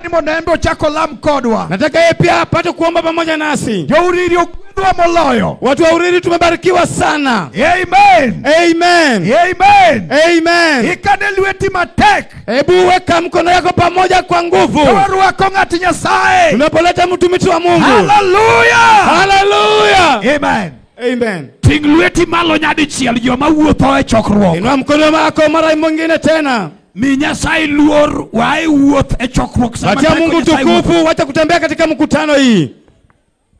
Monembo chako lam kodwa. Nataka yeye pia apate kuomba pamoja nasi. Jouriri okudwa moloyo. Watu wa Uriri tumebarikiwa sana. Amen. Amen. Amen. Amen. Ikane lweti matek. Hebu weka mkono yako pamoja kwa nguvu. Rwako ng'ati Nyasaye. Tunapoleta mtumishi wa Mungu. Hallelujah. Hallelujah. Amen. Amen. Ting lweti malo nyadichiel joma wuotho e chokruok. Inua mkono wako mara mwingine tena. Mi Nyasaye luor wae wuoth e chokruok sama. Wacha Mungu tukufu, wacha kutembea katika mkutano hii.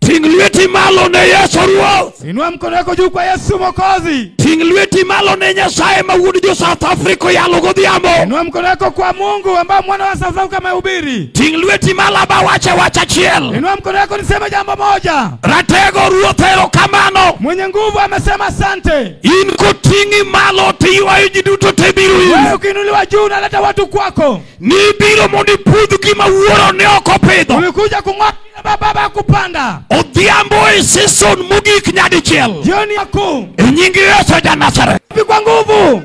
Ting lweti malo ne Yesu Ruoth. Inua mkono wako juu kwa Yesu Mwokozi. Ting lweti malo ne Nyasaye ma wuod jo South Africa yalo godhiambo. Inua mkono wako kwa Mungu ambaye mwana wa South Africa amehubiri. Ting lweti malo ba wacha chiel. Inua mkono wako niseme jambo moja. Ratego Ruoth erokamano. Mwenye nguvu amesema asante. In koting'i malo tiywayo ji duto te biro iri. Wewe ukiinuliwa juu unaleta watu kwako. Ni biro mondo ipudh gima wuoro ne ok opidho. Ulikuja kung'oa baba kupanda. Odhiambo e season mogik nyadichiel. Jioni yako. E nying Yesu ja Nazareth. Kwa nguvu.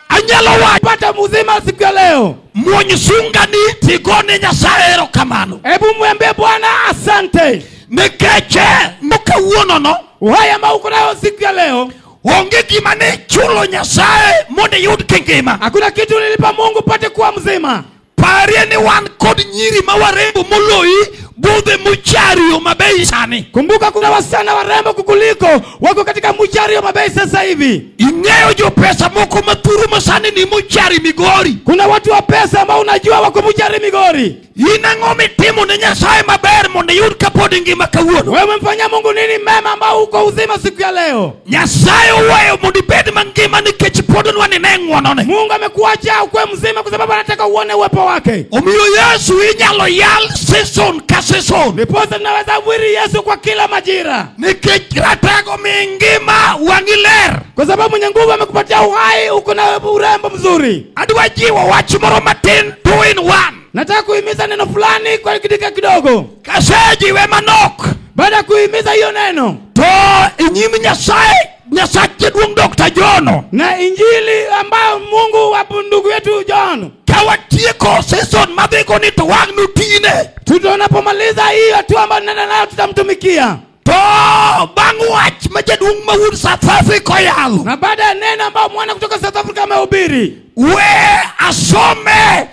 Anyalo wacho pata mzima siku ya leo. Muony sunga ni tigone Nyasaye erokamano. Hebu mwambie Bwana asante. Nikeche mokawuono no. Uhai ambao uko nayo siku ya leo. Onge gima ne chulo Nyasaye mondo yud kingima. Hakuna kitu nilipa Mungu pate kuwa mzima. Parie ni wan kod nyiri mawarembo moloi budhe muchario mabei sani. Kumbuka kuna wasichana warembo kukuliko wako katika muchario mabei sasa hivi. Ing'eyo jo pesa moko maturu masani ni muchari Migori. Kuna watu wa pesa ambao unajua wako muchari Migori. Inang'o mitimo ne Nyasaye maber mondo yud kapod ngima kawuono. Wewe mfanya Mungu nini mema ambao uko uzima siku ya leo? Nyasaye oweyo mondo ibed mangima nikech pod nwanine ng'wonone. Mungu amekuacha ukwe mzima kwa sababu anataka uone uwepo wake. Omiyo Yesu inyalo yal season ka season. Niposa tunaweza wiri Yesu kwa kila majira. Nikech ratego mingima wangi ler. Kwa sababu mwenye nguvu amekupatia uhai uko na urembo mzuri. Adwa jiwo wach moro matin 2 in 1. Nataka kuhimiza neno fulani kwa dakika kidogo. Kasejiwe manok. Baada ya kuhimiza hiyo neno. To inyim Nyasaye Jaduong' Dr. John. Na injili ambayo Mungu wa ndugu yetu John. Kawatieko season madhigo ni to wang' nutine. Tunapomaliza hii hatua ambayo nenda nayo tutamtumikia. To bang' wach ma Jaduong' ma wuod South Africa yalo. Na baada ya neno ambayo mwana kutoka South Africa amehubiri. We asome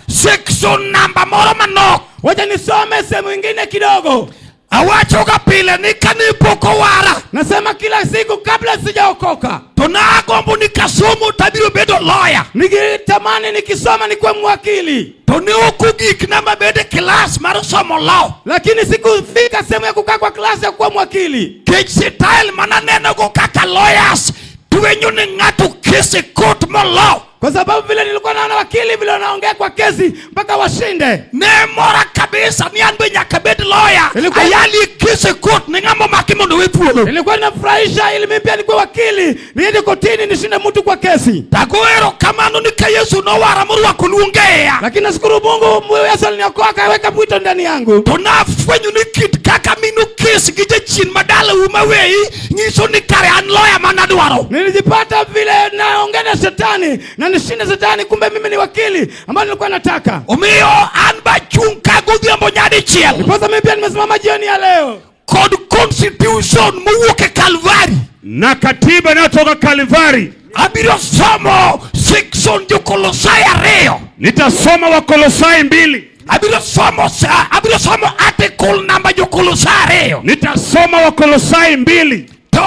section number moro manok. Wacha nisome sehemu nyingine kidogo. Awacho ga pile ni kanipoko wara. Nasema kila siku kabla sijaokoka. To nagombo nikasomo tabiro bedo lawyer. Nikitamani nikisoma nikuwe mwakili. To ne okugik na mabede class mar somo law. Lakini sikufika sehemu ya kukaa kwa klasi ya kuwa mwakili. Kech style mananeno go kaka lawyers. Tuwenyo ni ng'ato kesi court mo law. Kwa sababu vile nilikuwa naona wakili vile wanaongea kwa kesi mpaka washinde. Ne mora kabisa ni anbe nyaka bed lawyer. Ayali kesi court ni ng'amo makimondo wepuolo. Nilikuwa ninafurahisha ili mimi pia nikuwe wakili. Niende kotini nishinde mtu kwa kesi. Tagoero kamano ni ka Yesu no wara morwako luongea. Lakini nashukuru Mungu Yesu aliniokoa akaweka mwito ndani yangu. To nafwenyo ni kit kaka minu kesi gije chin madala umawei nyiso ni kare an lawyer manadwaro. Nilijipata vile naongea na shetani na nishinde shetani kumbe mimi ni wakili ambaye nilikuwa nataka. Omiyo an ba chung ka godhiambo nyadichiel. Niposa mimi pia nimesimama jioni ya leo. Kod constitution mowuok e Kalvari. Na katiba inayotoka Kalvari. Abiro somo section jo Kolosai 2. Nitasoma wa Kolosai 2. Abiro somo article number jo Kolosai 2. Nitasoma wa Kolosai 2. To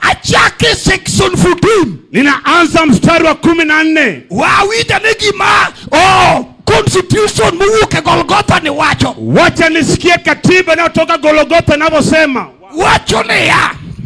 achake section 14. Ninaanza mstari wa 14. Wawita negima constitution mowuok e Golgotha ni wacho. Wacha nisikie katiba inayotoka Golgotha inavyosema. Wacho ni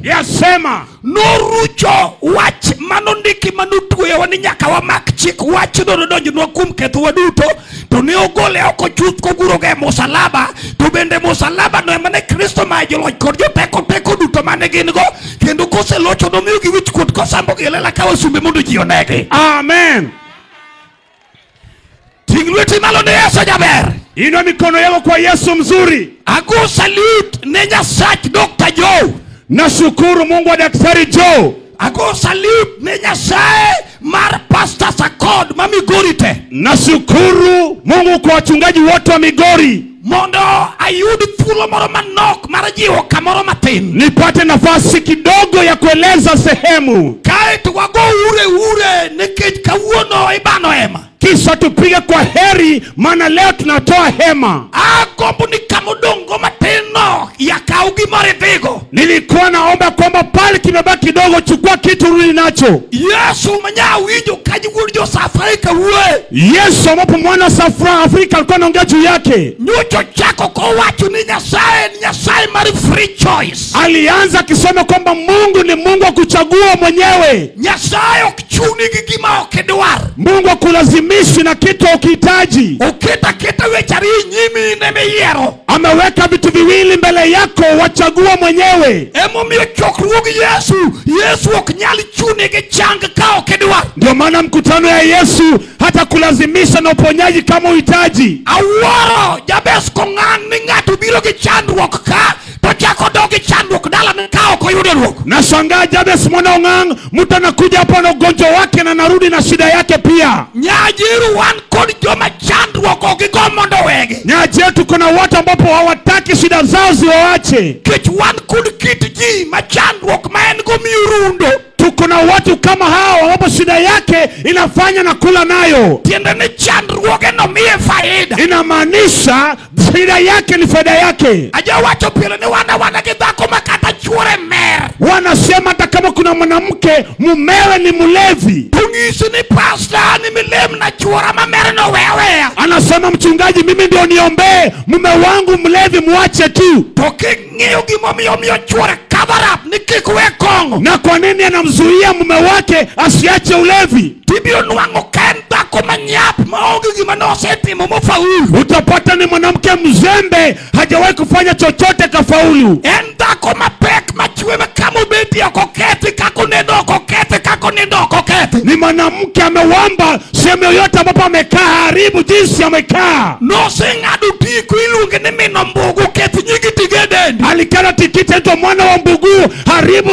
yasema norucho wach manondiki manutweyo ni nyaka wamak chik wach donjo kuom ketho waduto to ne ogole oko chuth koguro ge musalaba to bende musalaba no emane Kristo ma joloch kod joteko duto mane gin go kendo koselocho nomiyo gi wich kuot kosambo gi lela ka wasumbe mondo ji onegi. Amen. Ting' lweti malo ne Yesu jaber. Inua mikono yako kwa Yesu mzuri. Ago salute ne Nyasach Dr. Joe. Nashukuru Mungu wa Daktari Joe. Ago salute ne Nyasaye mar Pastor Sakod ma Migori te. Nashukuru Mungu kwa wachungaji wote wa Migori. Mondo ayudi thuolo moro manok mar jiwo kamoro matin. Nipate nafasi kidogo ya kueleza sehemu. Kae wago ure nikech kawuono ibano hema. Kisha tupige kwa heri maana leo tunatoa hema. Agombo ni kamudongo matino ya kaugi maridhigo. Nilikuwa naomba kwamba pale kimebaki kidogo chukua kitu rudi nacho. Yesu manya winjo kaji wurjo Afrika uwe. Yesu ambapo mwana wa Afrika alikuwa anaongea juu yake. Nyucho chako kwa watu ni Nyasaye mari free choice. Alianza akisema kwamba Mungu ni Mungu wa kuchagua mwenyewe. Nyasaye okichuni gigima okedwar. Mungu akulazimishi na kitu ukihitaji. Ukita wechari nyimi nemeyero. Ameweka vitu viwili mbele yako wachagua mwenyewe. Emo miyo chokruogi Yesu okinyali chuni gichanga ka okedwar. Ndio maana mkutano ya Yesu hata kulazimisha na uponyaji kama uhitaji. Awaro Jabez kongan ni ngatu biro gichandruok ka to chako dogi chandruok dala nikao kwa yuderuok. Na shangaa Jabez mwana Ongang mtu anakuja hapa na ugonjwa wake na narudi na shida yake pia. Nyajiru wan kodi joma chandruok okigomondo wege. Nyajetu kuna watu ambapo hawataki shida zao ziwaache. Kich wan kodi kitiji machandruok maengo miurundo. Tuko na watu kama hao ambapo shida yake inafanya na kula nayo. Tiende ni chandruoge no mie faida. Inamaanisha shida yake ni faida yake. Aja wacho pile ni wana kidhako makata chure mer. Wanasema hata kama kuna mwanamke mumewe ni mulevi. Tungisi ni pasta ni milem na chura mamere no wewe. Anasema mchungaji mimi ndio niombe mume wangu mlevi muache tu. Toki ngeo gimomio chure cover up ni kikuwe kongo. Na kwa nini anamzuia mume wake asiache ulevi? Tibio nuango kenda kumanyap maogi gimanoseti mumofaulu. Utapata ni mwanamke mzembe hajawahi kufanya chochote kafaulu. Enda kumapek machiwe makamu beti ya koketi kakunendo koketi. Ni mwanamke amewamba sehemu yoyote ambapo amekaa haribu jinsi amekaa. No singadu tiku ilungi ni mino mbugu keti nyigi tigeden. Alikana tikiti ento mwana wa mbugu haribu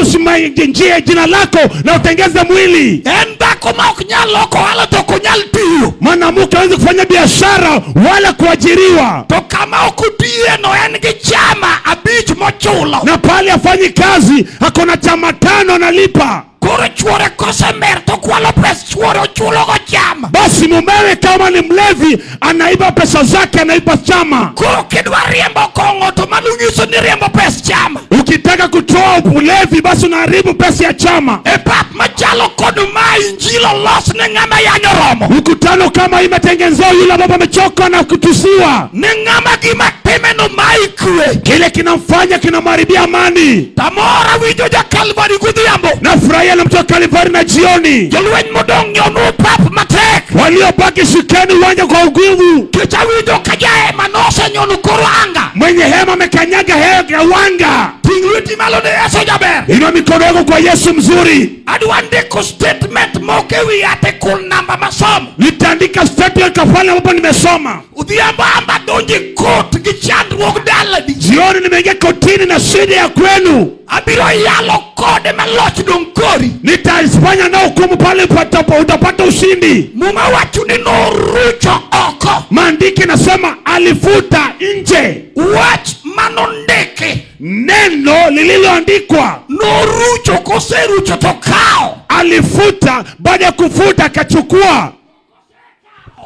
njia jina lako na utengeze mwili. Enda kuma ukinyaloko wala tokunyal tiyo. Mwanamke hawezi kufanya biashara wala kuajiriwa. To kama ukutie no engi chama abich mochulo. Na pale afanyi kazi hakuna chama 5 nalipa. Kure chuore kose mer to kualo pres chuore ochulo go chama. Basi mumewe kama ni mlevi anaiba pesa zake anaiba chama. Kuro kidwa riembo kongo to manungiso ni riembo pesa chama. Ukitaka kutoa ulevi basi unaharibu pesa ya chama. Epap machalo kodu mai njilo los ni ngama ya nyoromo. Mkutano kama imetengenezwa yule baba amechoka na kutusiwa. Ni ngama gima teme no mai kwe. Kile kinamfanya kinamharibia amani. Tamora wijo ja Kalvari kudhiambo. Na furahia na mtu wa Kalvari na jioni. Jolwen modong yonu pap matek. Waliobaki shikeni uwanja kwa ugumu. Kicha wijo kajae manose nyonu kuruanga. Mwenye hema amekanyaga hega wanga. Tingluti malone Yesu jaber. Inua mikono yako kwa Yesu mzuri. Aduande ko statement mokewi ate kul namba masomo. Nitaandika statement kafala hapo nimesoma. Udhiambo amba donji court gichandruok daladi. Jioni nimeingia kotini na shida ya kwenu. Abiro yalo kode maloch donkori. Nitaifanya na hukumu pale utapata ushindi. Muma watu ni no rucho oko. Maandiki nasema alifuta nje. Watch manondeke. Neno lililoandikwa. No rucho kose rucho tokao. Alifuta baada ya kufuta akachukua.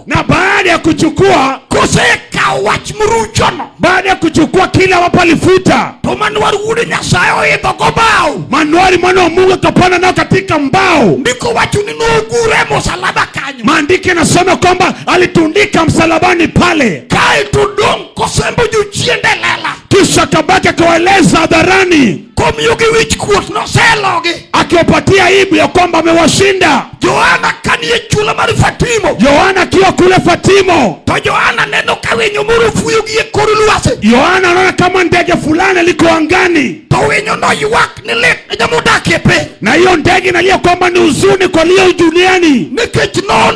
Na baada ya kuchukua kuseka watch muruchono. Baada ya kuchukua kila ambapo alifuta. To manuari ude Nyasaye oidho go bao. Manuari mwana wa Mungu kapana nao katika mbao. Ndiko wachu ni nugure msalaba kanyo. Maandiki nasema kwamba alitundika msalabani pale. Kai tudong kosembo juchiendelela. Kisha kabaki akawaeleza hadharani. Komiyugi wich kuot no selogi. Akiwapatia aibu ya kwamba amewashinda. Yohana kaniye chula mari Fatimo. Yohana akiwa kule Fatimo. To Yohana neno kawenyo muru fuyugi ye koru luwase. Yohana anaona kama ndege fulani liko angani. To wenyo no yuwak ni lit na jamudaki pe. Na hiyo ndege inalia kwamba ni huzuni kwa lio duniani. Nikech no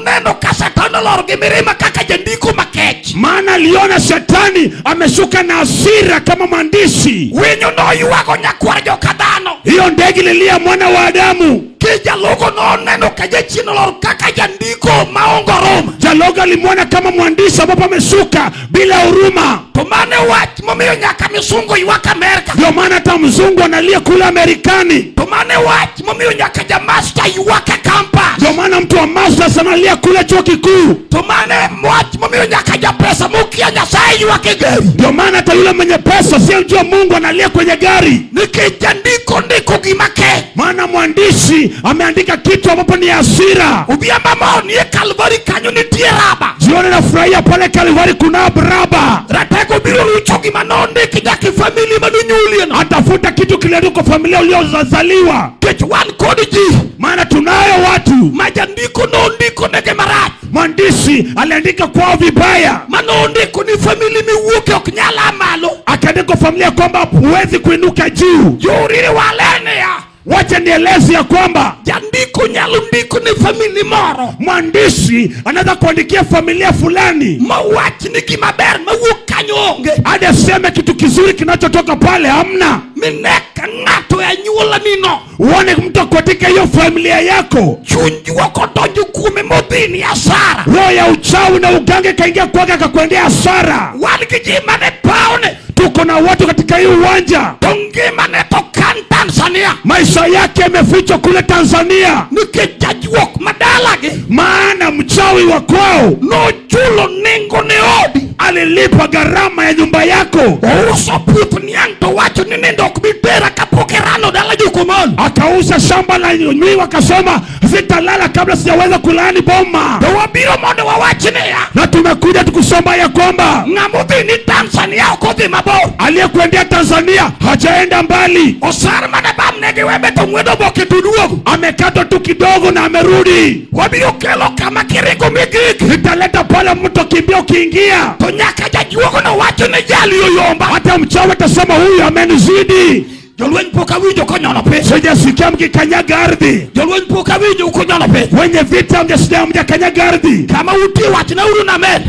neno kasatana lorgi mirima kaka jandiko makech. Maana aliona shetani ameshuka na hasira kama maandishi. Wenyo no yuwago nyakwara jokadano. Hiyo ndege ililia mwana wa Adamu. Kijalogo no neno kaje chino lor kaka jandiko maongoroma. Jalogo alimwona kama mwandishi ambapo ameshuka bila huruma. Tomane wach momiyo nyaka misungo iwaka Amerika. Ndio maana hata mzungu analia kule Amerikani. Tomane wach momiyo nyaka jamasta iwaka campus. Ndio maana mtu wa masters analia kule chuo kikuu. Tomane wach momiyo nyaka japesa mukia Nyasaye iwake gari. Ndio maana hata yule mwenye pesa sio mjua Mungu analia kwenye gari. Nikijandiko ndiko gimake. Maana mwandishi ameandika kitu ambapo ni hasira. Ubiamba maoni Kalvari kanyo ni tieraba. Jione na furahia pale Kalvari kuna braba. Rateko bilo luchogi manonde kijaki familia manunyuli. Atafuta kitu kile kwa familia uliozaliwa. Kechuan kodiji. Maana tunayo watu. Majandiko nondiko nege marat. Mwandishi aliandika kwao vibaya. Manondiko ni familia miwuke okinyala malo. Akaandika familia kwamba huwezi kuinuka juu. Yuriri walene ya. Wacha nieleze ya kwamba jandiko nyalundiko ni familia moro. Mwandishi anaweza kuandikia familia fulani. Mawachi ni kimaber mawuka nyonge. Hadi aseme kitu kizuri kinachotoka pale hamna. Mineka ngato ya nyula nino. Uone mtu katika hiyo familia yako. Chunjua kotoju kume modhini ya Sara. Roho ya uchawi na ugange kaingia kwake akakuendea hasara. Walikijima ne paone. Tuko na watu katika hii uwanja. Tongima ne tokan Tanzania. Maisha yake yamefichwa kule Tanzania. Nikijajuok madalage. Maana mchawi wa kwao no chulo nengo ne odi. Alilipa gharama ya nyumba yako. Uso puto nianto wacho ninendo kubitera kapokerano dala jukumon. Akauza shamba la nywi wakasema sitalala kabla sijaweza kulaani boma. Wabiro mondo wawachine ya. Na tumekuja tukusoma ya kwamba ngamuthi ni Tanzania ukothi mabor. Aliyekuendea Tanzania hajaenda mbali. Osar manabam nege webeto mwedo boke tuduogu. Amekatwa tu kidogo na amerudi. Wabiro kelo kama kiriko migiki. Nitaleta pala mtu kimbia ukiingia. Tonyaka jajuogo na wacho ne jali yoyomba. Hata mchawi atasema huyu amenizidi. Jolwen poka wijo konyono pe. Sijasikia mkikanyaga ardhi. Jolwen poka wijo konyono pe. Wenye vita mjakanyaga ardhi. Kama uti watina uru na men.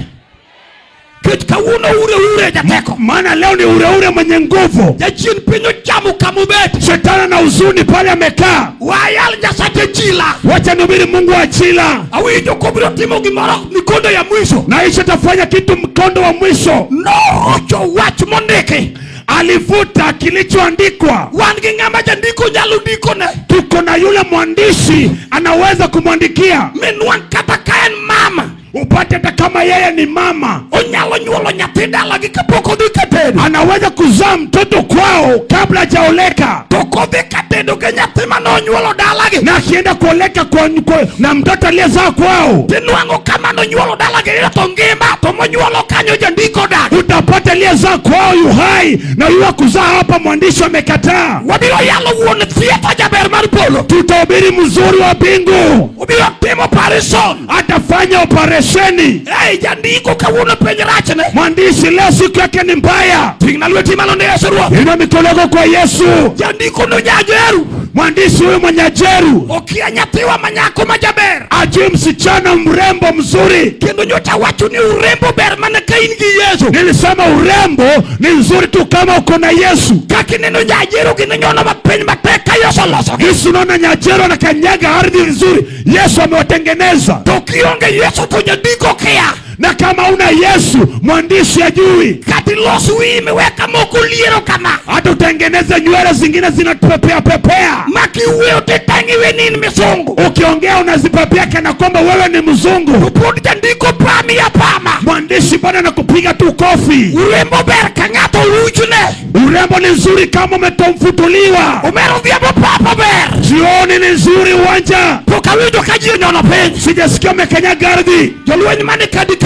Kitka uno ure jateko. Maana leo ni ure mwenye nguvu. Jachin pinyo jamu kamubet. Shetana na uzuni pale amekaa. Wayal nyasate chila. Wacha nubiri Mungu wa chila. Awijo kubiro timo gimoro mikondo ya mwisho. Na isha tafanya kitu mkondo wa mwisho. No rocho wach mondeke. Alifuta kilichoandikwa. Wangi ngama jandiko nyalundiko ne. Tuko na yule mwandishi anaweza kumwandikia. Minuan kata kaen mama. Upate hata kama yeye ni mama. Onyalo nyuolo nyatida lagi kapoko dhikatedo. Anaweza kuzaa mtoto kwao kabla hajaoleka. Toko dhikatedo ke nyatima no nyuolo dalagi. Na akienda kuoleka na mtoto aliyezaa kwao. Tinuango kama no nyuolo dalagi ila tongima. Tomo nyuolo kanyo jandiko dagi. Utapata aliyezaa kwao yuhai. Na yuwa kuzaa hapa mwandishi amekataa. Wabilo yalo uone theater jaber maripolo. Tutahubiri mzuri wa bingu. Ubilo timo operation. Atafanya operation. Hey, jandiko kawuno penyerachene. Mwandishi leo siku yake ni mbaya. Tingnaluwe timalo ne Yesu ruo. Ina mikolego kwa Yesu. Jandiko no nyajeru. Mwandishi huyu mwenyajeru. Okia nyatiwa manyako majaber. Ajui msichana mrembo mzuri. Kendo nyocha wachu ni urembo ber manaka ingi Yesu. Nilisema urembo ni nzuri tu kama uko na Yesu. Kaki neno nyajeru kinenyona mapeni mateka Yesu loso. Yesu naona nyajeru na kanyaga ardhi nzuri. Yesu amewatengeneza. Tokionge Yesu kujandiko kia. Na kama una Yesu mwandishi ajui. Kati losu imeweka mokuliero kama. Hata utengeneze nywele zingine zinapepea. Maki uwe utetangiwe nini misungu. Ukiongea unazipepea kana kwamba wewe ni mzungu. Upudi jandiko pami ya pama. Mwandishi bwana anakupiga tu kofi. Urembo ber kangato ujune. Urembo ni nzuri kama umetomfutuliwa. Umero vyabo papa ber. Jioni ni nzuri uwanja. Poka wijo kajio nyona penji. Sijasikia umekanyaga ardhi. Joluwe ni mani katika.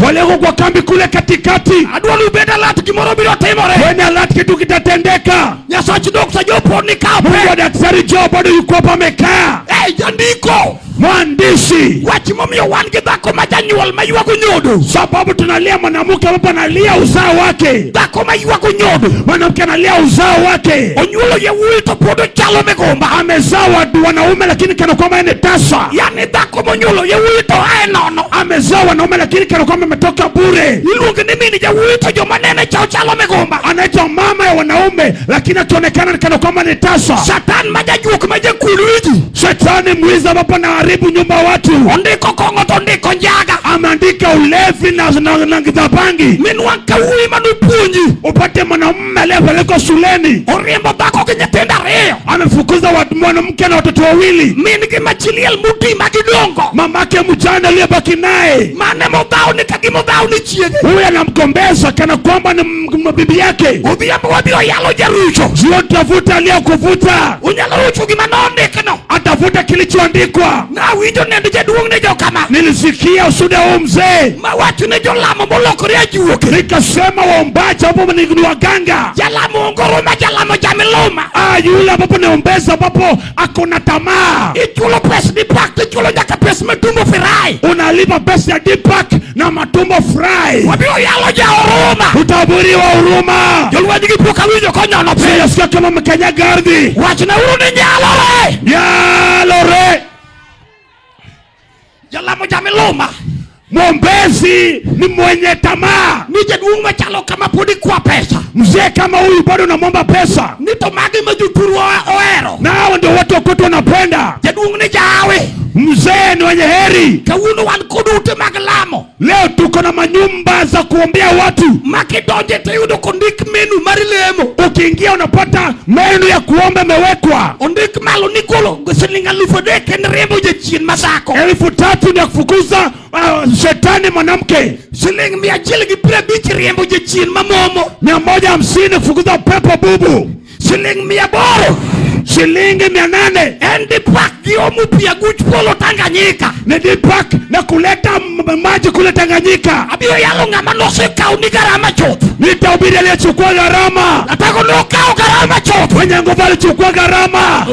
Waleko kwa kambi kule katikati. Adwali ubeda lati kimoro bilo temore. Wena lati kitu kitatendeka. Nyasachi doksa jopo ni kape. Mungu Unajua Daktari Joe bado yuko hapa amekaa. Jandiko Mwandishi, wachimomio wan gidhako majanyuol mayua kunyodo. sababu tunalia mwanamke ambapo analia uzao wake. Dhako mayua kunyodo. Mwanamke analia uzao wake. Onyuolo yewuoyi to podo chalo megomba. Amezaa wanaume lakini kana kwamba ni tasa. Yani dhako monyuolo yewuoyi to ae nono. Amezaa wanaume lakini kana kwamba ametoka bure. Iluonge ni mini yewuoyi to joma nene chalo megomba. Anaitwa mama ya wanaume lakini akionekana kana kwamba ni tasa. Satan majajuok majakuluji. Shetani mwizi ambapo anaharibu nyumba watu. Ondiko kongo to ndiko njaga. Ameandika ulevi na gidhabangi. Minwa kawui manupunji. Upate mwanamume aliyepelekwa shuleni. Oriembo dhako kinyetenda reo. Amefukuza mwanamke na watoto wawili. Mini kimachiliel muti magidongo. Mamake mjane aliyebaki naye. Mane modhao ni kagimodhao ni chiege. Huyu anamgombeza kana kwamba ni bibi yake. Udhiambo wabio yalo jarucho. Sio tafuta aliyokuvuta. Unyalo rucho gimanondikno. Atafuta kilichoandikwa. Na winjo nende jaduong ne jo kama. Nilisikia usuda huu mzee. Mawachu ne jo lamo molokore ajuoke. Nikasema waombaji hapo ni waganga. Jalamo ongoroma jalamo jamiloma. Yule ambapo naombeza ambapo akona tamaa. Ichulo pesa Dipak, ichulo njaka pesa matumbo fry. Unalipa pesa ya Dipak na matumbo fry. Wabio yalo ja huruma. Utaburiwa huruma. Jolwaji gipuka winjo konyono pe. Siyasikia kama mkanyaga ardhi. Wachina uru ni nyalo re. Nyalo re. Jalamo jamiloma. Mwombezi ni mwenye tamaa. Ni jaduong machalo kama pudi kwa pesa. Mzee kama huyu bado unamwomba pesa. Nito magi majuturu oero. Na hao ndio watu wakoto wanapenda. Jaduong ni jawe. Mzee ni wenye heri. Kawuno wan kudute maglamo. Leo tuko na manyumba za kuombea watu. Makidonje te yudo kondik menu marilemo. Ukiingia unapata menu ya kuomba imewekwa. Ondik malo nikolo gosilinga lufode kenremo je chien masako. 3,000 ya kufukuza shetani mwanamke. Siling 150 riembo je chien mamomo. 150 kufukuza pepo bubu. Siling 800. Shilingi 800. Endi pak giomu pia guch polo Tanganyika. Ni Dipak na kuleta maji kule Tanganyika. Abio yalo ngama nose kau ni garama choto. Nitahubiri aliyechukua gharama. Natako no kau garama choto. Wenye nguvu alichukua gharama.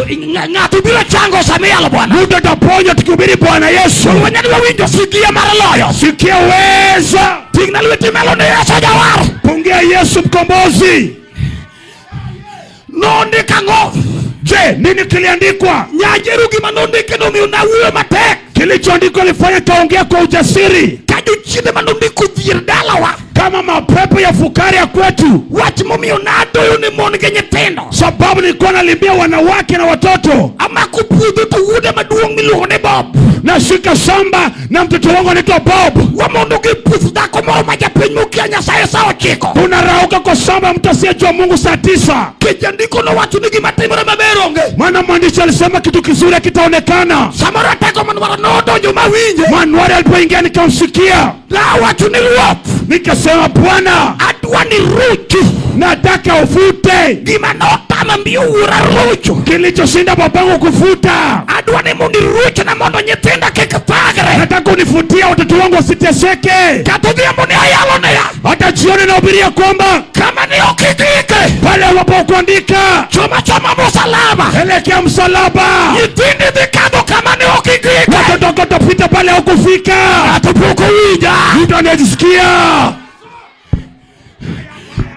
Ngatu bila chango sameyalo bwana. Muda ataponya tukihubiri Bwana Yesu. Wanyani wa winjo sikia maraloyo. Sikia weza. Tingna lueti melone Yesu jawar. Pungia Yesu mkombozi. Nondi kango. Je, nini kiliandikwa? Nyajerugi manondi kenomi unawe matek. Kilichoandikwa lifanya kaongea kwa ujasiri. Kaju chine manondi kudhirdala wa. Kama mapepo ya fukari ya kwetu. Wachimomi unato yuni monige nyetendo. Sababu nilikuwa nalimbia wanawake na watoto. Ama kupudu tuwude maduong miluhone Bob. Nashika shamba na mtoto wangu anaitwa Bob. Wamondogi puthdako moro majapenyukia nyasaye sao chiko. Unarauka kwa shamba mtu asiyejua Mungu saa 9. Kijandiko no watu nigi matimura maberonge. Maana mwandishi alisema kitu kizuri kitaonekana. Samara teko manwara nodo juma winje. Manuari alipoingia nikamsikia. La watu niluop. Nikasema Bwana, Adwa ni ruchu. nataka ufute. Gima notama mbiu ura ruchu. Kilichoshinda babangu kufuta. Adwa ni mundi ruchu na mondo nyetenda kekapagre. Nataka unifutia watoto wangu wasiteseke. Katudhia mbuni ayalo na ya. Hata jioni na ubiria kwamba Kama ni okikike. pale wapokuandika Choma choma msalaba. elekea msalaba. Yitindi dhikado kama ni okikike. Watoto kutopita pale hukufika. Atupuko wija. Mtu anajisikia.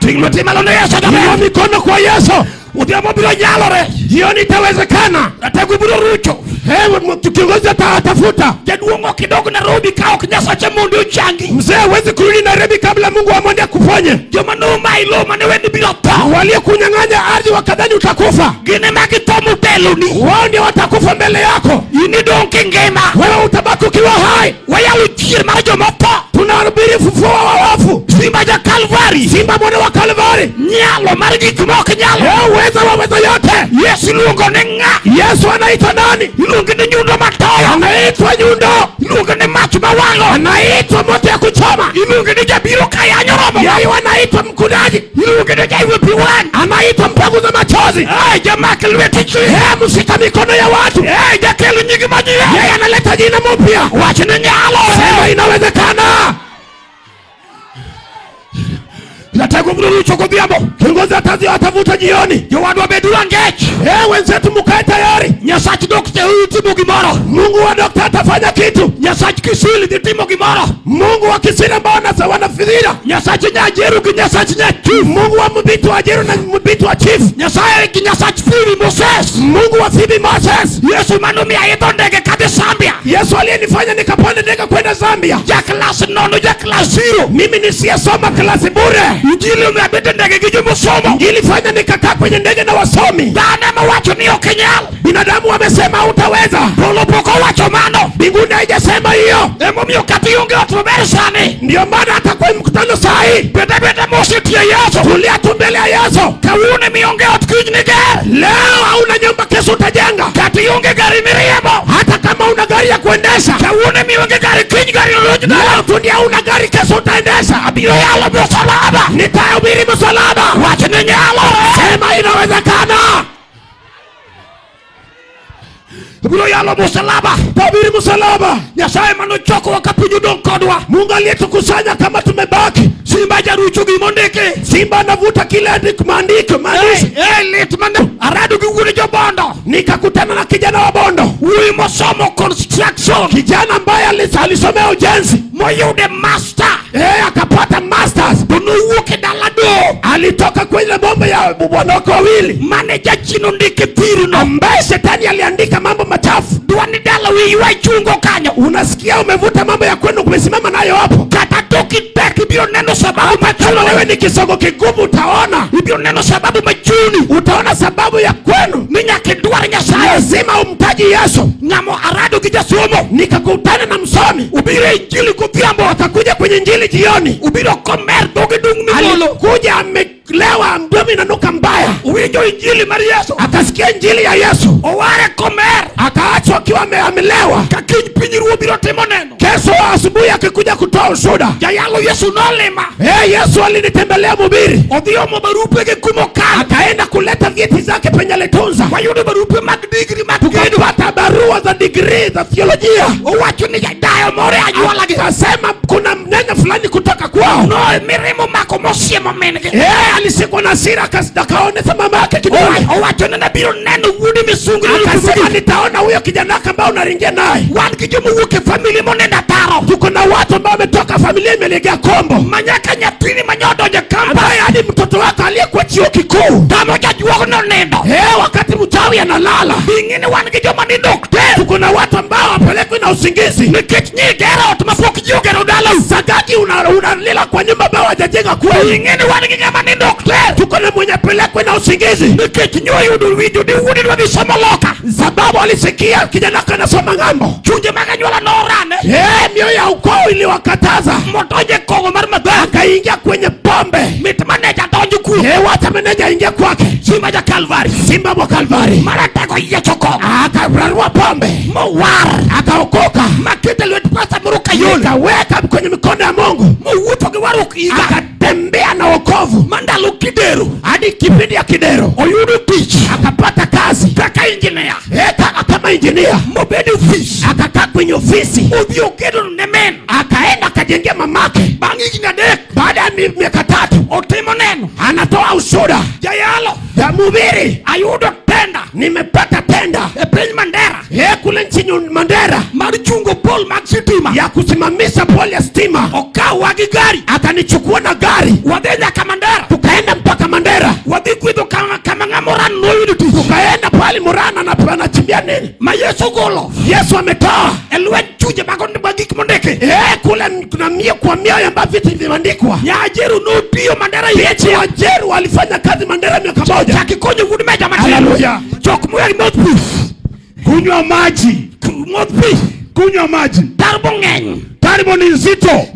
Tingluti malone Yesu Inua jabe. mikono kwa Yesu. Udhiamo bilo nyalore. Jioni itawezekana. Nategu bilo rucho. Kiongozi atafuta. Jaduongo kidogo Nairobi kao kinyasa cha mundu uchangi. Mzee hawezi kurudi Nairobi kabla Mungu amwambie kuponye. Joma no mailo mane wendi bilo to. Wale kunyang'anya ardhi wakadhani utakufa. Gine magitomu teluni. Wao ndio watakufa mbele yako. Ini donki ngema. Wewe utabaki ukiwa hai. Wayalu chir marajo moto. Tunahubiri ufufuo wa wafu. Simba ja Kalvari. Simba mwana wa Kalvari. Nyalo marigi kumoke nyalo. Yeye uweza waweza yote. Yesu lungo nenga. Yesu anaitwa nani? Lungo ni nyundo matoyo. Anaitwa nyundo. Lungo ni machu mawalo. Anaitwa moto ya kuchoma. Lungo ni jabiro kaya nyoromo. Yeye anaitwa mkudaji. Lungo ni jaiwe piwan. Anaitwa mpanguza machozi. Jamaa kilweti chui. Mshika mikono ya watu. Jakelu nyigi majia. Yeye analeta jina mpya. Wachi ni nyalo. Sema inawezekana. Nataka kururucho godhiambo. Kiongozi atavuta jioni. Jowadwa bedura ngech. Wenzetu mkae tayari. Nyasach dokta utimo gimoro. Mungu wa dokta atafanya kitu. Nyasach Kisili dhitimo gimoro. Mungu wa Kisili ambao wanafidhira. Nyasach Nyajeru ki Nyasach Nyachief. Mungu wa Mbitu wa Jeru na Mbitu wa Chief. Nyasaye ki Nyasach Phoebe Moses. Mungu wa Phoebe Moses. Yesu manumia yeto ndege kade Zambia. Yesu aliyenifanya nikapanda ndege kwenda Zambia. Ja klasi nono ja klasi 0. Mimi nisiyesoma klasi bure. Injili umeabete ndege kijumu somo. Injili fanya nikakaa kwenye ndege na wasomi. Dana mawacho niyo kenyal. Binadamu wamesema utaweza. Polo poko wacho mano. Mbinguni haijasema hiyo. Emo miyo katiyunge otroberi sani. Ndio maana atakuwa mkutano sahi. Bete mosi ya Yesu. Tulia tu mbele ya Yesu. Kawune mionge otkijnige. Leo hauna nyumba, kesho utajenga. Katiyunge gari miriemo. Hata kama una gari ya kuendesha. Kawune mionge gari kinyi gari lojna. Leo tu ndia una gari, kesho utaendesha. Abiro yalo msalaba. Nitahubiri msalaba. Wacha nyalo. Sema inawezekana. Abiro yalo msalaba. Tabiri msalaba. Nyasaye manochoko wakapinyu donkodwa. Mungu aliyetukusanya kama tumebaki. Simba jaruchu gimondeke. Simba anavuta kile maandiko. Litman aradu guguri jobondo. Nikakutana na kijana wa Bondo. Huyu masomo construction. Kijana ambaye alisomea ujenzi. Moyude master. Akapata masters. Bunu uke dalado. Alitoka kwenye bomba ya bwanako wawili. Manager chino ndike piru no. Ambaye shetani aliandika mambo machafu. Duani dala wiwa chungo kanyo. Unasikia umevuta mambo ya kwenu, kumesimama nayo hapo. Katatoki teki bio neno sababu machuni. Wewe ni kisogo kigumu, utaona. Bio neno sababu machuni. Utaona sababu ya kwenu. Minya kiduari Nyasaye. Lazima umtaji Yesu. Nyamo arado kijasumo. Nikakutana na msomi. Ubire injili kuthiambo. Akakuja kwenye injili jioni. Ubiro komer doge dungu mimolo. Alikuja amelewa, mdomi nanuka mbaya. Uwinjo injili mari Yesu. Akasikia injili ya Yesu. Oware komer. Akaachwa akiwa amelewa. Kakinyi pinyiruo biro timo neno. Kesho asubuhi akikuja kutoa ushuhuda. Jayalo Yesu nolema. Yesu alinitembelea mhubiri. Odhiyo mabarupe ke kumoka. Akaenda kuleta vyeti zake penye alitunza. Wayude barupe mag degree mag tukapata barua za degree za theolojia. Owacho ni dayo more ajuala ge. Akasema kuna mnene fulani kutoka kwao. No mirimo mako mosiemo menege. Alisikwa na hasira akaonesa mama yake kidogo. Owacho na biro neno wudi misungu. Akasema nitaona huyo kijana ambao unaringia naye. Wan kijumu wuke family monenda taro. Tuko na watu ambao wametoka familia imelegea kombo. Manyaka nyatini manyodo je kamba. Hadi mtoto wako aliyekuwa chuo kikuu. Tamo jajuo no nendo. Wakati mchawi analala. Bingine wan kijumu ni dokter. Tuko na watu ambao wapelekwe na usingizi. Nikitnyi gera otumapoki jugero dalo. Sagaki unalila kwa nyumba ambao hajajenga kweli. Bingine wan kijumu ni dokter. Tuko na mwenye pelekwe na usingizi. Nikitnyi yudu video di wudi wa bisomoloka. Sababu alisikia kijana anasoma ngambo. Chunje maganyula no rane. Mioyo ya ukoo iliwakataza. Motoje kongo marmada. Akaingia kwenye pombe. Mitmaneja toju ku. Wata meneja ingia kwake. Simba ya Kalvari. Simba wa Kalvari. Marata kwa ya choko. Akararua pombe. Mwar. Akaokoka. Makete lwetu pasa muruka yoni. Akaweka kwenye mikono ya Mungu. Mwuto kiwaruki. Akatembea na wokovu. Mandalu Kidero. Hadi kipindi ya Kidero. Oyudu teach. Akapata kazi. Kaka engineer. Kama engineer. Mobedi office. Akakaa kwenye ofisi. Ubio kedo nemen. Akaenda akajengea mamake. Bangi kinadek. Baada ya miaka 3. Otimo neno. Anatoa ushuhuda. Jayalo. Ya mhubiri. Ayudo tenda. Nimepata tenda. Penny Mandera. Kule nchini Mandera. Marichungo Paul Maxitima. Ya kusimamisha pole ya stima. Oka wagi gari. Akanichukua na gari. Wadenya Kamandera. Tukaenda mpaka Mandera. Wadikuido kama ngamoran noyudu. Tukaenda pali Murana na panachimbia nini. Mayesu golo. Yesu ametoa. Elwe chuje bagondi bagiki mondeke. Kule kuna mio kwa mio yamba vitu vimeandikwa. Nyajeru no pio Mandera yechi. Wajeru walifanya kazi Mandera miaka 1. Chakikonyo wudu meja matendo. Hallelujah. Chokumuya mouthpiece. Kunywa maji. Mouthpiece. Kunywa maji. Tarbo ngeny. Tarbo ni nzito.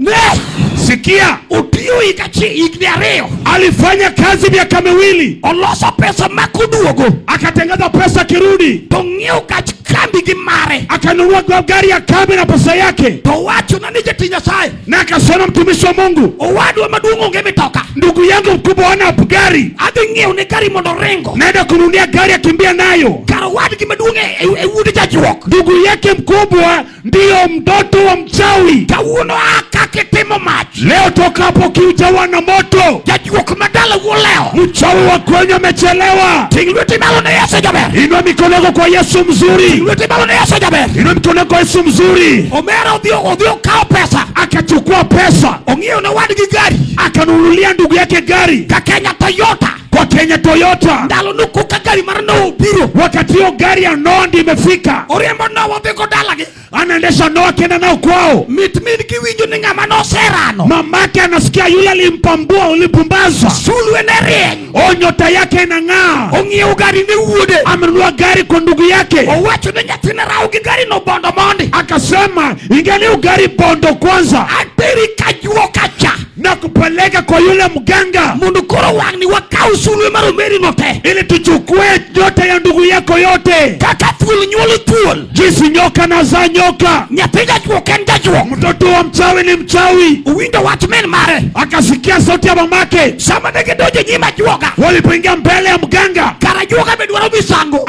Sikia. Utio ikachi igniareo. Alifanya kazi miaka 2. Oloso pesa makuduogo. Akatengeneza pesa kirudi. Tongeo kachikambi gimare. Akanunua gari ya kambi na pesa yake. Towacho na nije tinya sai. Na akasema mtumishi wa Mungu. Owadu wa maduongo ngemetoka. Ndugu yangu mkubwa wana gari. Adengeo ni gari modorengo. Naenda kununia gari ya kimbia nayo. Karawadi kimaduonge ewudi jajuok. Ndugu yake mkubwa ndiyo mtoto wa mchawi. Kawuno akake temo machi. Leo toka hapo kiujawa na moto. Jajuok madala uleo. Mchawi wa kwenye amechelewa. Ting lweti malo na Yesu jaber. Inua mikono yako kwa Yesu mzuri. Ting lweti malo na Yesu jaber. Inua mikono yako kwa Yesu mzuri. Omera odhio kao pesa. Akachukua pesa. Ong'iew na wadgi gari. Akanunulia ndugu yake gari. Ka Kenya Toyota. Kwa Kenya Toyota. Ndalo nukuka gari mar Noah biro. Wakati hiyo gari ya Noah ndi imefika. Oriembo Noah odhi go dalagi. Anaendesha Noah kenda nao kwao. Mit kiwinjo ni ng'ama noserano. Mamake anasikia yule alimpambua, ulipumbazwa. Sulwe ne rieny. Nyota yake inang'aa. Ong'iew gari ni wuode. Amenunua gari kwa ndugu yake. Owacho ne nyathine raw gi gari no bondo mondi. Akasema ingeni gari bondo kwanza. Ateri kajuok acha. Na kupeleka kwa yule mganga. Mundu koro wangni wakau sulwe maromeri no te. Ili tuchukue nyota ya ndugu yako yote. Kaka thuol nyuolo thuol. Jinsi nyoka na za nyoka. Nyathi jajuok en jajuok. Mtoto wa mchawi ni mchawi. Uwinjo wach min mare. Akasikia sauti ya mamake. Sama nege doje nyima juoga. Walipoingia mbele ya mganga. Kara juoga bedwaro misango.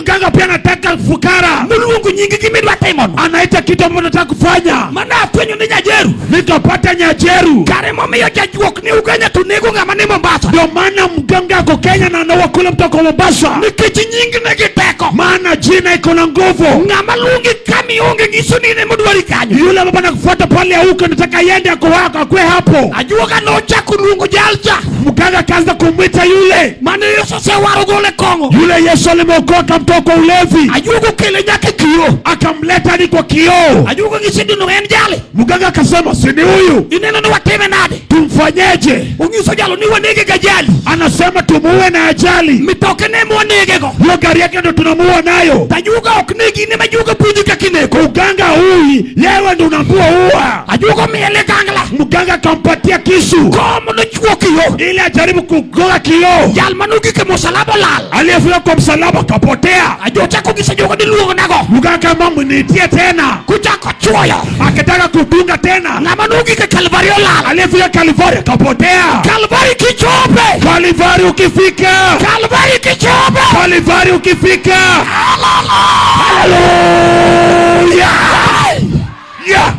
Mganga pia anataka fukara. Muluongo nyingi gimidwa timon. Anaita kitu ambacho anataka kufanya. Mana afwenyo ni Nyajeru. Nikapata Nyajeru. Kare momiyo jajuok ni Ugenya tunego ng'ama ni Mombasa. Ndio maana mganga ako Kenya na anaua kule mtoko Mombasa. Nikech nyingi negi teko. Maana jina iko na nguvu. Ng'ama luongi kami onge nyiso ni ne modwari kanyo. Yule baba anakufuata pale huko nataka yende ako wako akwe hapo. Ajuoga no chako luongo jalja. Mganga kaanza kumwita yule. Mane Yesu se waro gole kongo. Yule Yesu alimwokoa mtoko ulevi. Ajuoga kele nyake kio. Akamleta hadi kwa kioo. Ajuoga ngisidi no en jale. Mganga akasema si ni huyu. Ineno no wateme nade. Tumfanyeje? Ungiso jalo ni wanege gajali. Anasema tumuue na ajali. Mitoke ne mwanege go. Hiyo gari yake ndo tunamuua nayo. Tajuoga oknegi ne majuoga pujika kineko. Uganga hui yewe ndo unakuwa uwa. Ajuoga miele kangla. Mganga akampatia kisu. Komo no chuo kio. Ili ajaribu kugoga kioo. Jal manugi ke musalaba lal. Aliyefika kwa msalaba kapotea. Ajocha kugisa joga ni luongo nago. Mganga mambo nitie tena. Kuchako chuoyo. Akataka kudunga tena. Na manugi ke Kalvario lal. Aliyefika Kalvari kapotea. Kalvari kichope. Kalvari ukifika. Kalvari kichope. Kalvari ukifika. Hallelujah. Yeah.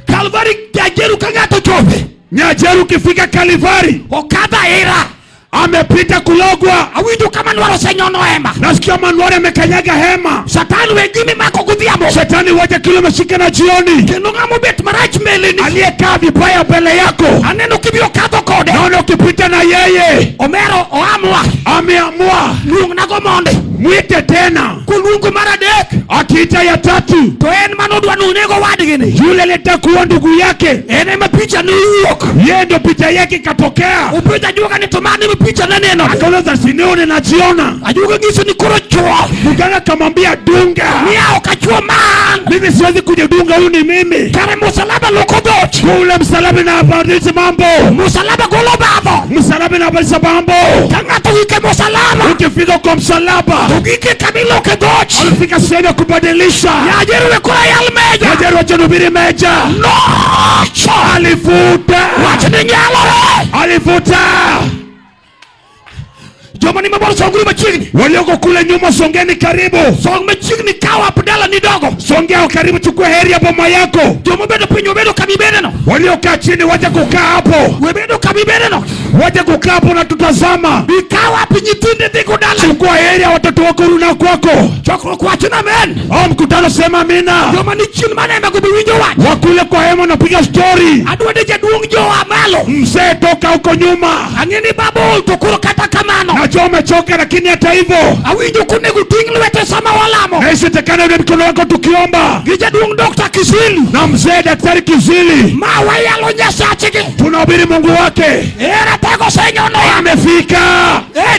Kalvari Nyajeru kangato chope. Nyajeru ukifika Kalvari. Okadha era. Amepita kulogwa. Awinjo kama nwaro senyono hema. Nasikia manwari amekanyaga hema. Satani wengine mako kudhiamo. Shetani waja kilo meshika na jioni. Keno ngamo bet marach mbele ni. Aliyekaa vibaya mbele yako. Aneno kibio kadho kode. Naona ukipita na yeye. Omero oamua. Ameamua. Luong nago monde. Mwite tena. Kulungu mara dek. Akiita ya tatu. To en manodwa nunego wadigini. Yule leta kuwa ndugu yake. Ene mapicha ni uok. Yeye ndo picha yake katokea. Upita juoga ni tomani mapicha na neno. Akauliza sinione najiona. Ajuoga ngiso ni kuro chuo. Mganga kamwambia dunga. Niao kachuo man. Mimi siwezi kujidunga, huyu ni mimi. Kare musalaba loko doch. Kule msalaba na habarizi mambo. Musalaba golo babo. Msalaba na habarizi mambo. Kangato wike musalaba. Ukifika kwa msalaba. Ugike kamilo ke doch. Alifika sehemu ya kubadilisha. Nyajeru wekula yalmeja. Nyajeru wachanubiri meja. No. Alifuta. Wachini nyalore. Alifuta. Jomani maboro songuri machigni. Walioko kule nyuma songeni karibu. Song machigni kawa apudala ni dogo. Songea karibu, chukua heri ya boma yako. Jomo bedo pinyo bedo kamibene no. Waliokaa chini waje kukaa hapo. Webedo kamibene no. Waje kukaa hapo na tutazama. Bikawa pinyitinde dhiko dala. Chukua heri ya watoto wako runa kwako. Chokro kwa chuna men. Mkutano sema amina. Jomani chini mane megubi winjo wach. Wakule kwa hema na piga story. Adwadeja duong jo amalo. Mzee toka huko nyuma. Angini babu tukuro kata kamano. Najua umechoka lakini hata hivyo. Awinjo kunegu tinglu wete sama walamo. Na isitekane ule mkono wako tukiomba. Gija duong Dr. Kizili. Na mzee Daktari Kizili. Mawa yalo nyasachigi. Tunahubiri Mungu wake. Era tego senyono ya. Amefika.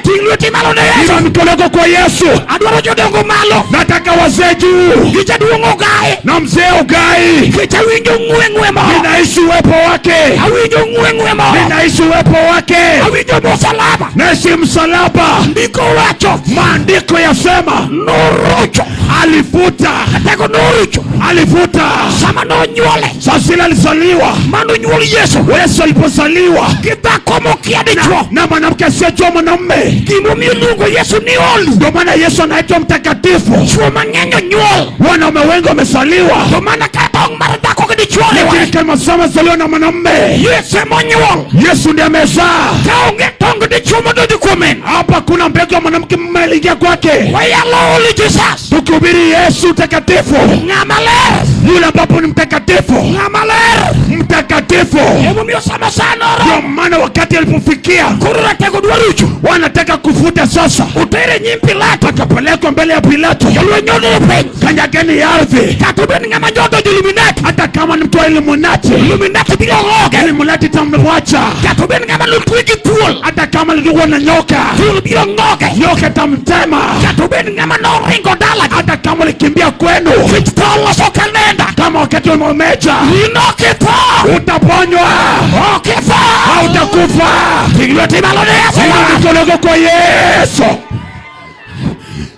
Tinglu timalo na Yesu. Inua mikono wako kwa Yesu. Adwaro jodongo malo. Nataka wazee juu. Gija duong Ogai. Na mzee Ogai. Gija winjo ngwe mo. Ninaishi uwepo wake. Awinjo ngwe mo. Ninaishi uwepo wake. Awinjo musalaba. Naishi msalaba. Ndiko wacho. Maandiko yasema Nurucho. alifuta. Tego nurucho. Alifuta. Sama no nyuole. Sasila alizaliwa. Manu nyuoli Yesu. Yesu alipozaliwa. Kita komo kia dichwo na mwanamke asiyejua mwanamume. gimomiyo luongo Yesu ni holy. Ndio maana Yesu anaitwa mtakatifu. Chwo mang'eny onyuol, Wanaume wengi wamezaliwa, to mana ka tong' mar dhako gi dichwo lakini kama sama zaliwa na mwanamume. Yesu emonyuol. Yesu ndiye amezaa. Ka onge tong' dichwo mododhi kuomen, Hapa kuna mbegu ya mwanamke mume aliingia kwake. wayalo holy Jesus. Tukihubiri Yesu mtakatifu, Ng'ama ler, yule ambapo ni mtakatifu, ng'ama ler. mtakatifu. Emomiyo sama sana Ndio oro, maana wakati alipofikia koro ratego dwaro uchu, wanataka kufuta sasa, utere nyim Pilato, akapelekwa mbele ya Pilato. jolweny nodoro piny, Kanyageni ya ardhi, kata obed ng'ama jodo Illuminati, hata kama ni mtu wa Illuminati, Illuminati biro ng'oge, Illuminati tamwacha. kata obed ng'ama notwe gi thuol, Hata kama alikuwa na nyoka, thuol biro ng'oge, nyoka tamtema. kata obed ng'ama noringo dala, Hata kama alikimbia kwenu, kech tho loso kalenda, kama wakati umemeja, inokitho, utaponywa, okitho, hautakufa. ting' lweti malo ne Yesu, Mikono kwa Yesu.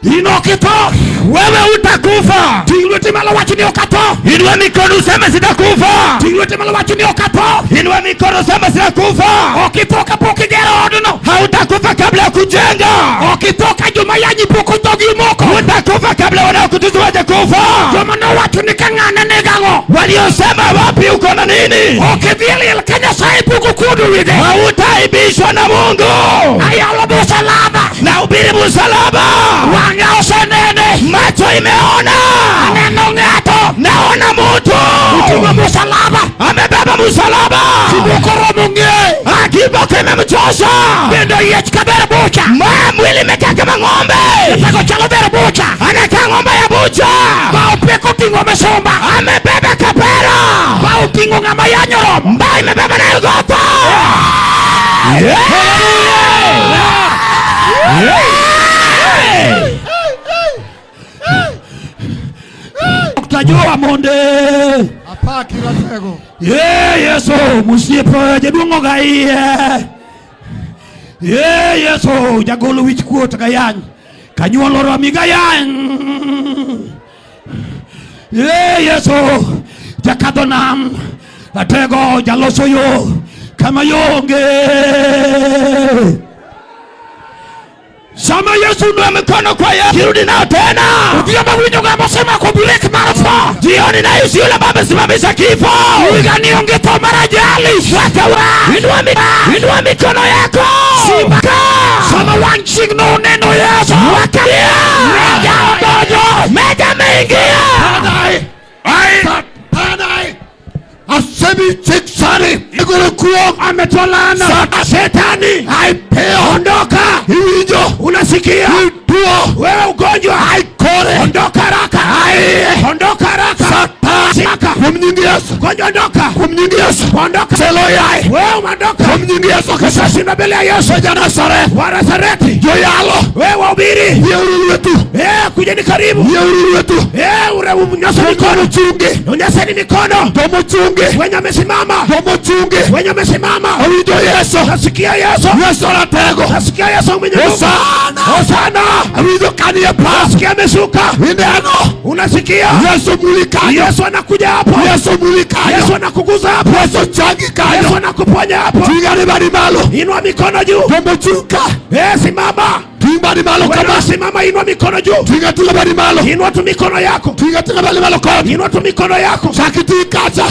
inokitho, Wewe utakufa. ting' lweti malo wach ni okatho, Inua mikono useme sitakufa. ting' lweti malo wach ni okatho, Inua mikono useme sitakufa. okitho kapok igero odno, Hautakufa kabla ya kujenga. okitho ka joma yanyi pok odhogi moko, Utakufa kabla wanaokutuzu waje kufa. joma nowacho ni ka ng'ane negang'o, Waliosema wapi uko na nini? okidhi liel ka Nyasaye pok okuodo widhe, Hautaibishwa na Mungu. ayalo msalaba, Na ubiri msalaba. wang'a osenene, Macho imeona. aneno ng'ato, Naona mtu oting'o msalaba, amebeba msalaba. kiboko romo ng'e, Kiboko imemchosha. bende yiech ka ber bucha, Mwili imekaa kama ng'ombe. peko chalo ber bucha, Anakaa ng'ombe ya bucha. ba opeko oting'o misumba, Amebeba kapera. ba oting'o ng'ama yanyo rom, Mbao imebeba na Golgotha. tajua monde, Apaki ratego. Yesu musiepe jaduong'o ga iye, Yesu jagolo wich kuot ga yany, kanyuolo romi ga yany, Yesu jakadho nam, ratego jaloso yo kama yonge. Sama Yesu ndio mikono kwa Yesu, Kirudi nao tena. ndio mawinyo kama sema kwa break marathon, Jioni na Yesu yule baba simamisha kifo. igani ongeto marajali wakawa, Inua mikono yako. Simaka sama wanching no neno Yesu wakalia, meja odojo, Meja ameingia. Padai Asemi chiksani. Iguru kuo ametolana Shetani. ondoka, Hijo. unasikia Tuo. wewe ugonjwa, Kore. ondoka haraka, ondoka haraka, Simaka Kumnyingi Yesu. gonjwa ondoka, Kumnyingi Yesu. ondoka, Seloyai. wewe umeondoka, Kumnyingi Yesu. sasa na mbele ya Yesu Soja Nazareth. wa Nazareti, Joyalo. wewe wahubiri, Yeururu wetu. kujeni karibu, Yeururu wetu. ure unyoshe mikono, chunge. unyoseni mikono, Domo chunge. wenye wamesimama, Domo chunge. wenye wamesimama, Awido Yesu. nasikia Yesu, Yesu anatego. nasikia Yesu mwenye nguvu, Hosana. Hosana, Awido kani ya pa. nasikia amesuka, Indeno. unasikia Yesu mulika. Yesu anakuja hapo, Yesu mulika. Yesu anakuguza hapo, Yesu changi Yesu kayo. anakuponya hapo, Tingani bari malo. inua mikono juu, Domo chunga. simama, Timbari malo kama. wewe simama, inua mikono juu, Tinga tinga bari malo. inua tu mikono yako, Tinga tinga bari malo kama. inua tu mikono yako, Sakiti kacha.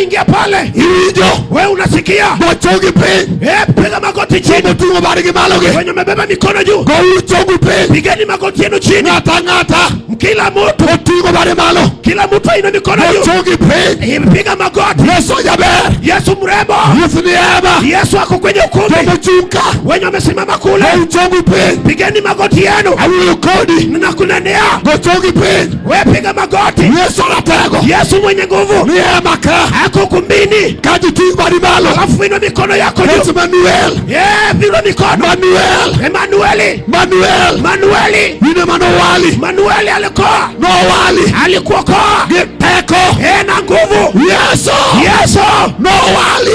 ingia pale, Iwijo. wewe unasikia, Bochongi pe. piga magoti Domo chini, tungo bari kimalo ge. wenye umebeba mikono juu, Go uchongu pe. pigeni magoti yenu chini, Ngata ngata. kila mtu, Botungo bari malo. kila mtu aina mikono juu, Bochongi pe. piga magoti. Yesu jaber. Yesu mrembo, Yesu ni ema. Yesu ako kwenye ukumbi, Domo chunga. wenye wamesimama kule, Uchongu pe. pigeni magoti yenu, Awido kodi. ninakunenea, Bochongi pe. wewe piga magoti. Yesu anatego. Yesu mwenye nguvu Ni ema ka. ako ukumbini, Kaji tingo bari malo. alafu inua mikono yako Yesu juu, Manuel. inua mikono, Manuel. Emanueli, Manuel. Manueli, Ine manowali. Manueli alikuwa No wali. alikuokoa Giteko. na nguvu. Yesu. Yesu No wali.